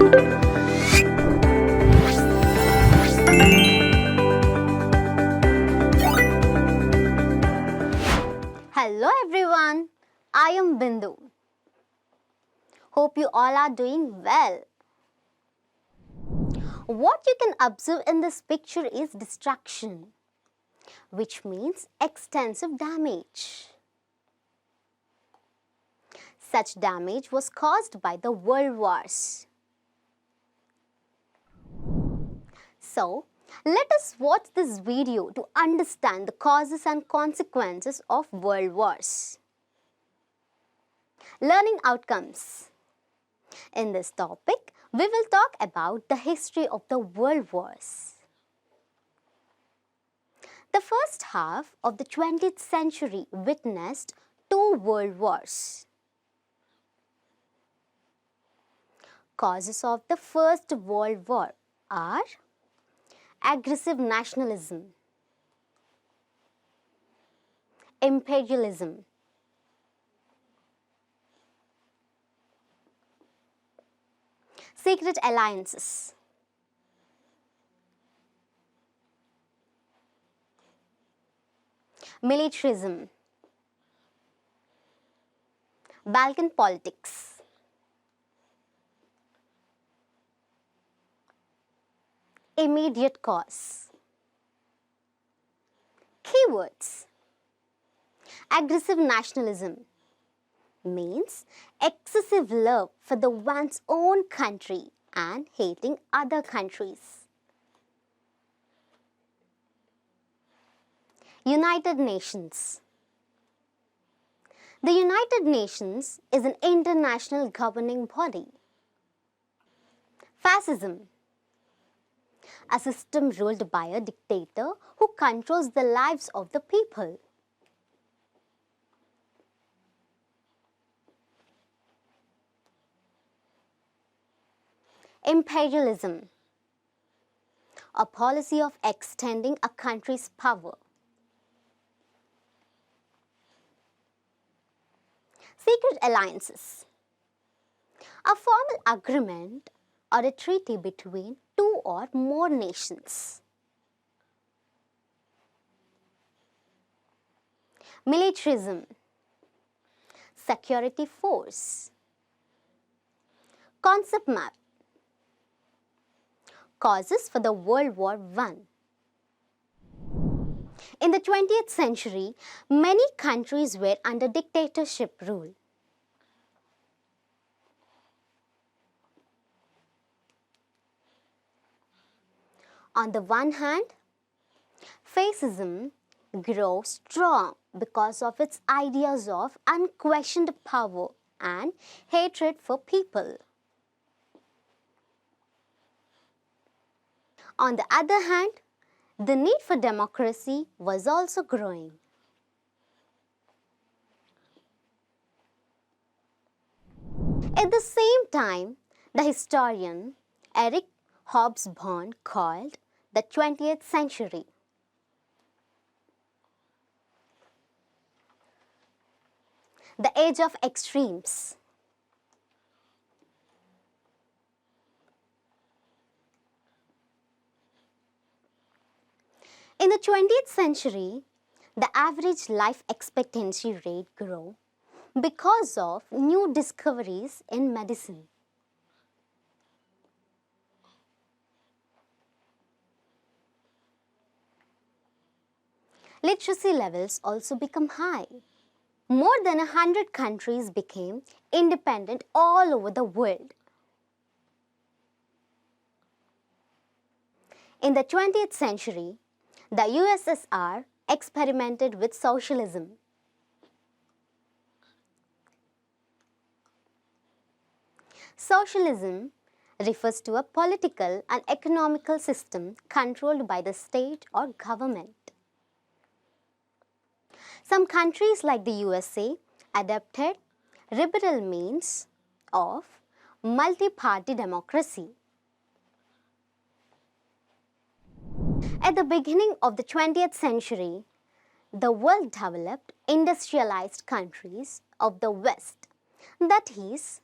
Hello everyone, I am Bindu. Hope you all are doing well. What you can observe in this picture is destruction, which means extensive damage. Such damage was caused by the world wars. So, let us watch this video to understand the causes and consequences of world wars. Learning outcomes. In this topic, we will talk about the history of the world wars. The first half of the 20th century witnessed two world wars. Causes of the First World War are aggressive nationalism, imperialism, secret alliances, militarism, Balkan politics, immediate cause. Keywords. Aggressive nationalism means excessive love for one's own country and hating other countries. United Nations. The United Nations is an international governing body. Fascism. A system ruled by a dictator who controls the lives of the people. Imperialism. A policy of extending a country's power. Secret alliances. A formal agreement or a treaty between two or more nations. Militarism. Security force. Concept map. Causes for the World War I. In the 20th century, many countries were under dictatorship rule. On the one hand, fascism grew strong because of its ideas of unquestioned power and hatred for people. On the other hand, the need for democracy was also growing. At the same time, the historian Eric Hobsbawm called the 20th century the age of extremes. In the 20th century, the average life expectancy rate grew because of new discoveries in medicine. Literacy levels also become high. More than 100 countries became independent all over the world. In the 20th century, the USSR experimented with socialism. Socialism refers to a political and economical system controlled by the state or government. Some countries like the USA adopted liberal means of multi-party democracy. At the beginning of the 20th century, the well-developed industrialized countries of the West, that is,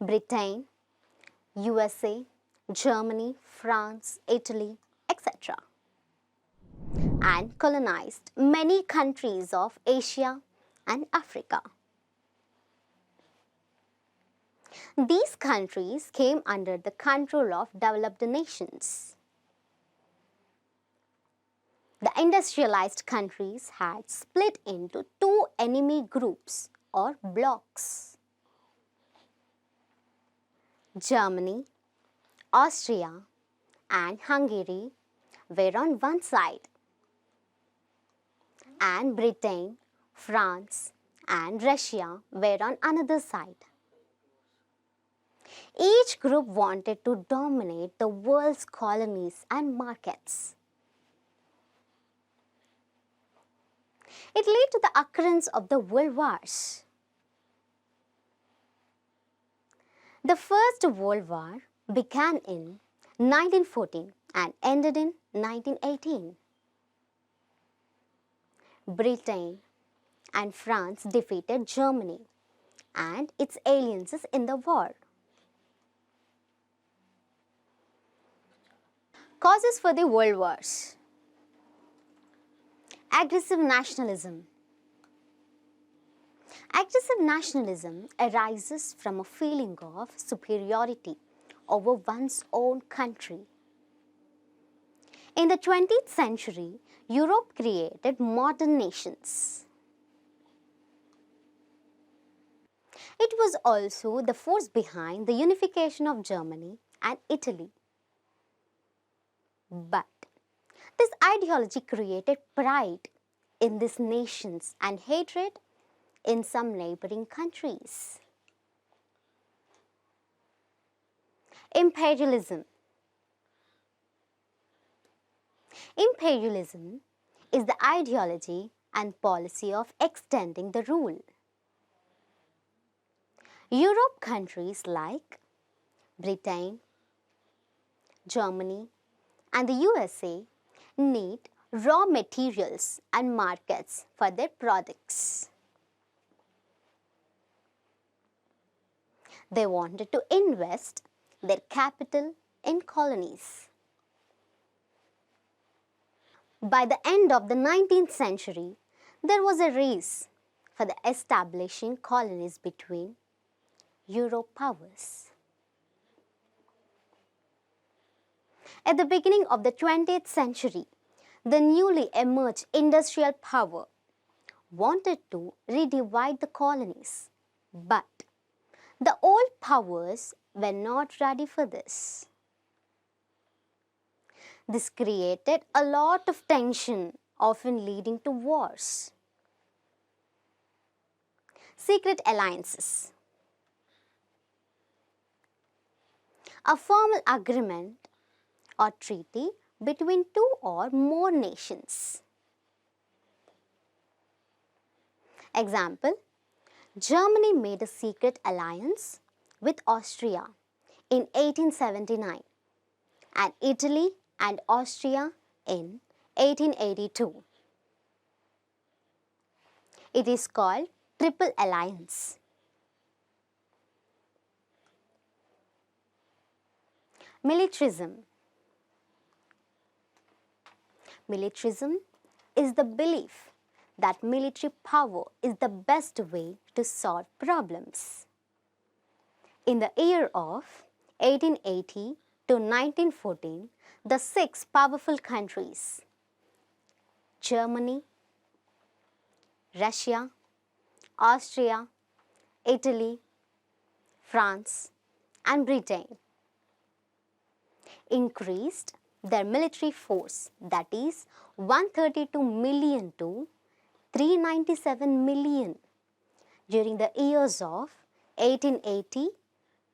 Britain, USA, Germany, France, Italy, etc., and colonized many countries of Asia and Africa. These countries came under the control of developed nations. The industrialized countries had split into two enemy groups or blocs. Germany, Austria, and Hungary were on one side, and Britain, France, and Russia were on another side. Each group wanted to dominate the world's colonies and markets. It led to the occurrence of the World Wars. The First World War began in 1914 and ended in 1918. Britain and France defeated Germany and its alliances in the war. Causes for the World Wars: aggressive nationalism. Aggressive nationalism arises from a feeling of superiority over one's own country. In the 20th century, Europe created modern nations. It was also the force behind the unification of Germany and Italy. But this ideology created pride in these nations and hatred in some neighboring countries. Imperialism. Imperialism is the ideology and policy of extending the rule. Europe countries like Britain, Germany, and the USA need raw materials and markets for their products. They wanted to invest their capital in colonies. By the end of the 19th century, there was a race for the establishing colonies between Euro powers. At the beginning of the 20th century, the newly emerged industrial power wanted to redivide the colonies, but the old powers were not ready for this. This created a lot of tension, often leading to wars. Secret alliances. A formal agreement or treaty between two or more nations. Example: Germany made a secret alliance with Austria in 1879 and Italy and Austria in 1882. It is called Triple Alliance. Militarism. Militarism is the belief that military power is the best way to solve problems. In the year of 1880 to 1914, the six powerful countries, Germany, Russia, Austria, Italy, France, and Britain, increased their military force, that is 132 million to 397 million during the years of 1880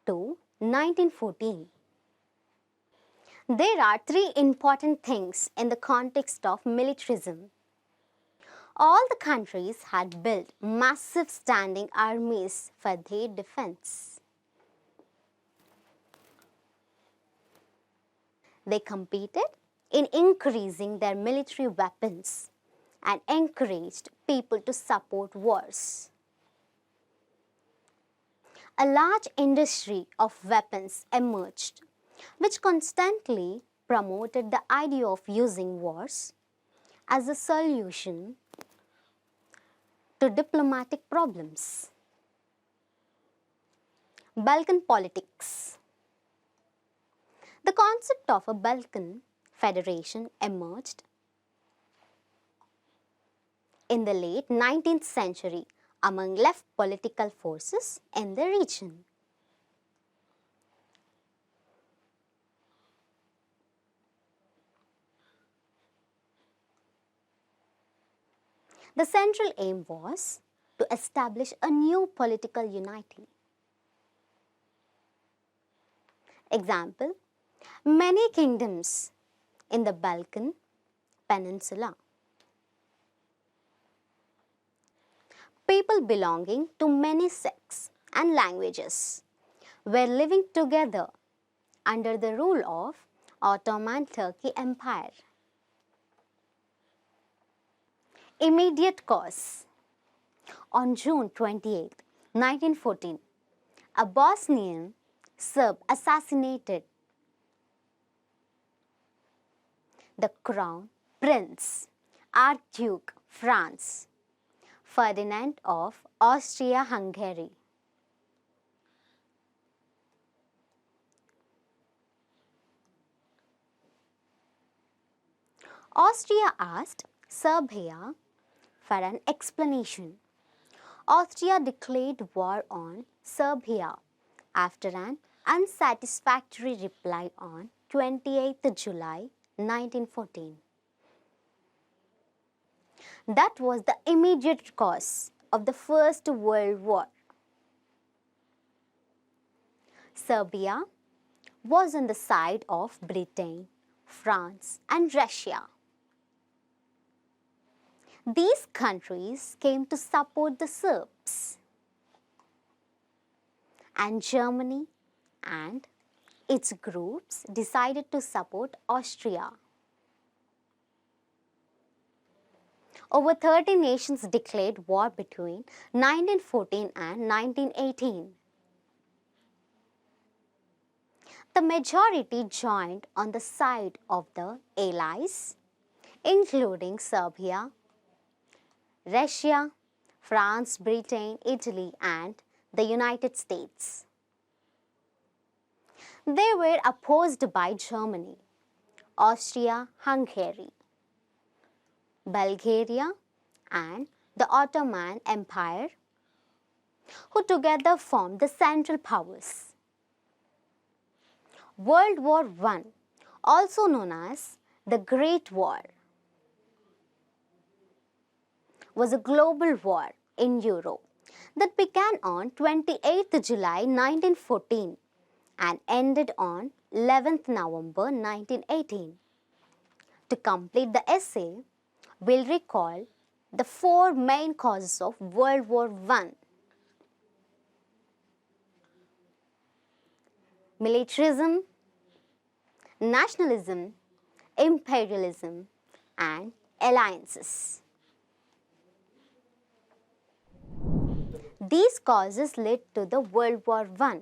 to 1914. There are three important things in the context of militarism. All the countries had built massive standing armies for their defense. They competed in increasing their military weapons and encouraged people to support wars. a large industry of weapons emerged, which constantly promoted the idea of using wars as a solution to diplomatic problems. Balkan politics. The concept of a Balkan federation emerged in the late 19th century among left political forces in the region. The central aim was to establish a new political unity. Example, many kingdoms in the Balkan Peninsula. People belonging to many sects and languages were living together under the rule of Ottoman Turkey Empire. Immediate cause. On June 28, 1914, a Bosnian Serb assassinated the Crown Prince, Archduke Franz Ferdinand of Austria-Hungary. Austria asked Serbia for an explanation. Austria declared war on Serbia after an unsatisfactory reply on 28 July 1914. That was the immediate cause of the First World War. Serbia was on the side of Britain, France, and Russia. These countries came to support the Serbs, and Germany and its groups decided to support Austria. Over 30 nations declared war between 1914 and 1918. The majority joined on the side of the Allies, including Serbia, Russia, France, Britain, Italy, and the United States. They were opposed by Germany, Austria-Hungary, Bulgaria, and the Ottoman Empire, who together formed the Central Powers. World War I, also known as the Great War, was a global war in Europe that began on 28 July 1914 and ended on 11 November 1918. To complete the essay, we'll recall the four main causes of World War I. Militarism, nationalism, imperialism, and alliances. These causes led to the World War I.